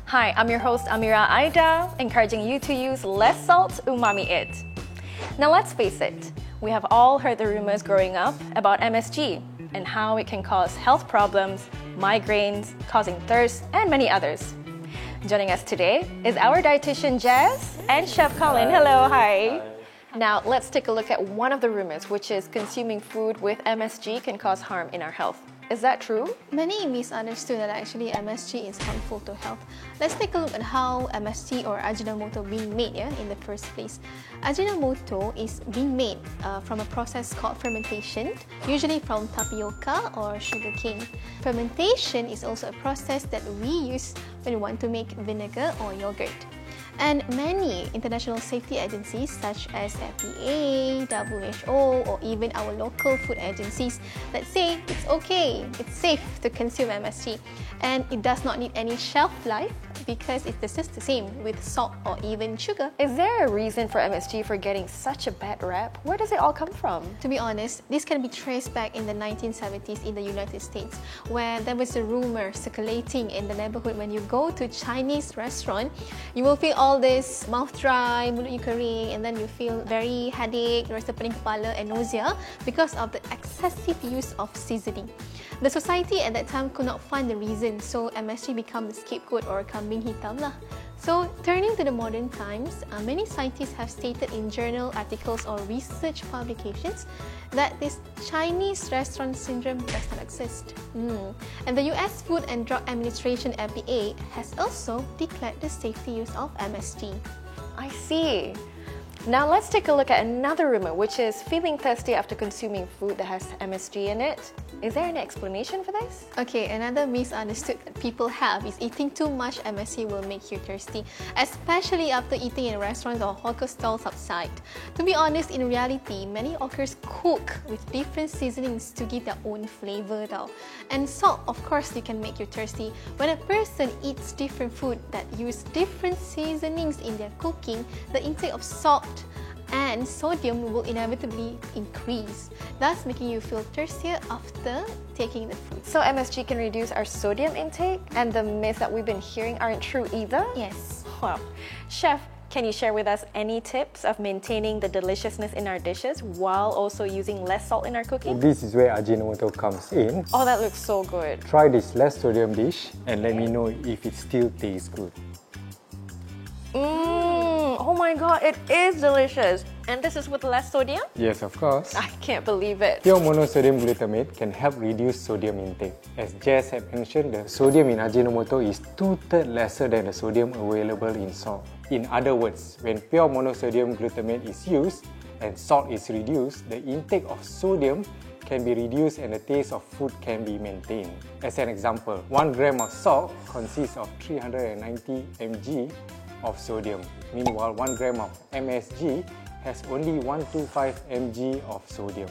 Hi, I'm your host Amira Aida, encouraging you to use less salt, umami it. Now let's face it, we have all heard the rumors growing up about MSG and how it can cause health problems, migraines, causing thirst, and many others. Joining us today is our dietitian Jazz and Chef Collin. Hello, hi. Now let's take a look at one of the rumors, which is consuming food with MSG can cause harm in our health. Is that true? Many misunderstood that actually MSG is harmful to health. Let's take a look at how MSG or Ajinomoto being made in the first place. Ajinomoto is being made from a process called fermentation, usually from tapioca or sugarcane. Fermentation is also a process that we use when we want to make vinegar or yogurt. And many international safety agencies such as FDA, WHO, or even our local food agencies that say it's okay, it's safe to consume MSG and it does not need any shelf life because it's just the same with salt or even sugar. Is there a reason for MSG for getting such a bad rap? Where does it all come from? To be honest, this can be traced back in the 1970s in the United States, where there was a rumor circulating in the neighborhood when you go to Chinese restaurant, you will feel all this mouth dry, mulut you kering, and then you feel very headache, rasa pening kepala and nausea because of the excessive use of seasoning. The society at that time could not find the reason, so MSG became the scapegoat or kambing hitam lah. So, turning to the modern times, many scientists have stated in journal articles or research publications that this Chinese restaurant syndrome does not exist. And the US Food and Drug Administration (FDA) has also declared the safety use of MSG. I see. Now let's take a look at another rumor, which is feeling thirsty after consuming food that has MSG in it. Is there any explanation for this? Okay, another misunderstood that people have is eating too much MSG will make you thirsty, especially after eating in restaurants or hawker stalls outside. To be honest, in reality, many hawkers cook with different seasonings to give their own flavor though. And salt, of course, you can make you thirsty. When a person eats different food that use different seasonings in their cooking, the intake of salt and sodium will inevitably increase, thus making you feel thirstier after taking the food. So MSG can reduce our sodium intake, and the myths that we've been hearing aren't true either? Yes. Wow. Chef, can you share with us any tips of maintaining the deliciousness in our dishes while also using less salt in our cooking? This is where Ajinomoto comes in. Oh, that looks so good. Try this less sodium dish and let me know if it still tastes good. Oh my god, it is delicious. And this is with less sodium? Yes, of course. I can't believe it. Pure monosodium glutamate can help reduce sodium intake. As Jess had mentioned, the sodium in Ajinomoto is 2/3 lesser than the sodium available in salt. In other words, when pure monosodium glutamate is used and salt is reduced, the intake of sodium can be reduced and the taste of food can be maintained. As an example, 1 gram of salt consists of 390 mg of sodium. Meanwhile, 1 gram of MSG has only 125 mg of sodium.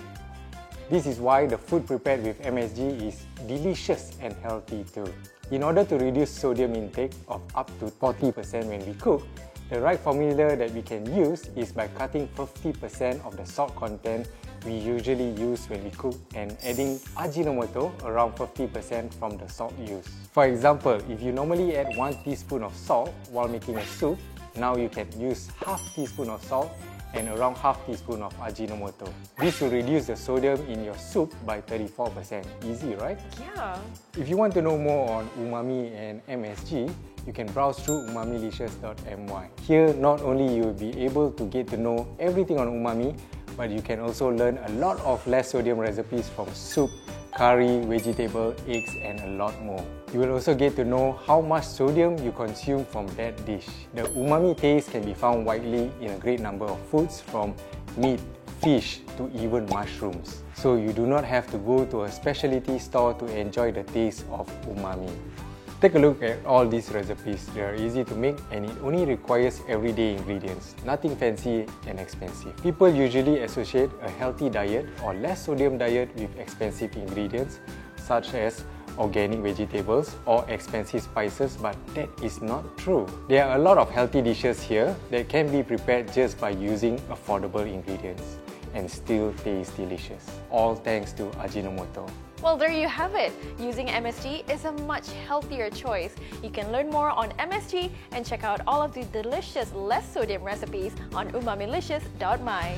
This is why the food prepared with MSG is delicious and healthy too. In order to reduce sodium intake of up to 40% when we cook, the right formula that we can use is by cutting 50% of the salt content we usually use when we cook and adding Ajinomoto around 50% from the salt used. For example, if you normally add 1 teaspoon of salt while making a soup, now you can use half teaspoon of salt and around half teaspoon of Ajinomoto. This will reduce the sodium in your soup by 34%. Easy, right? Yeah. If you want to know more on Umami and MSG, you can browse through umamilicious.my. Here, not only you will be able to get to know everything on umami, but you can also learn a lot of less sodium recipes from soup, curry, vegetable, eggs, and a lot more. You will also get to know how much sodium you consume from that dish. The umami taste can be found widely in a great number of foods, from meat, fish, to even mushrooms. So you do not have to go to a specialty store to enjoy the taste of umami. Take a look at all these recipes. They are easy to make and it only requires everyday ingredients, nothing fancy and expensive. People usually associate a healthy diet or less sodium diet with expensive ingredients such as organic vegetables or expensive spices, but that is not true. There are a lot of healthy dishes here that can be prepared just by using affordable ingredients and still taste delicious. All thanks to Ajinomoto. Well, there you have it. Using MSG is a much healthier choice. You can learn more on MSG and check out all of the delicious less sodium recipes on umamilicious.my.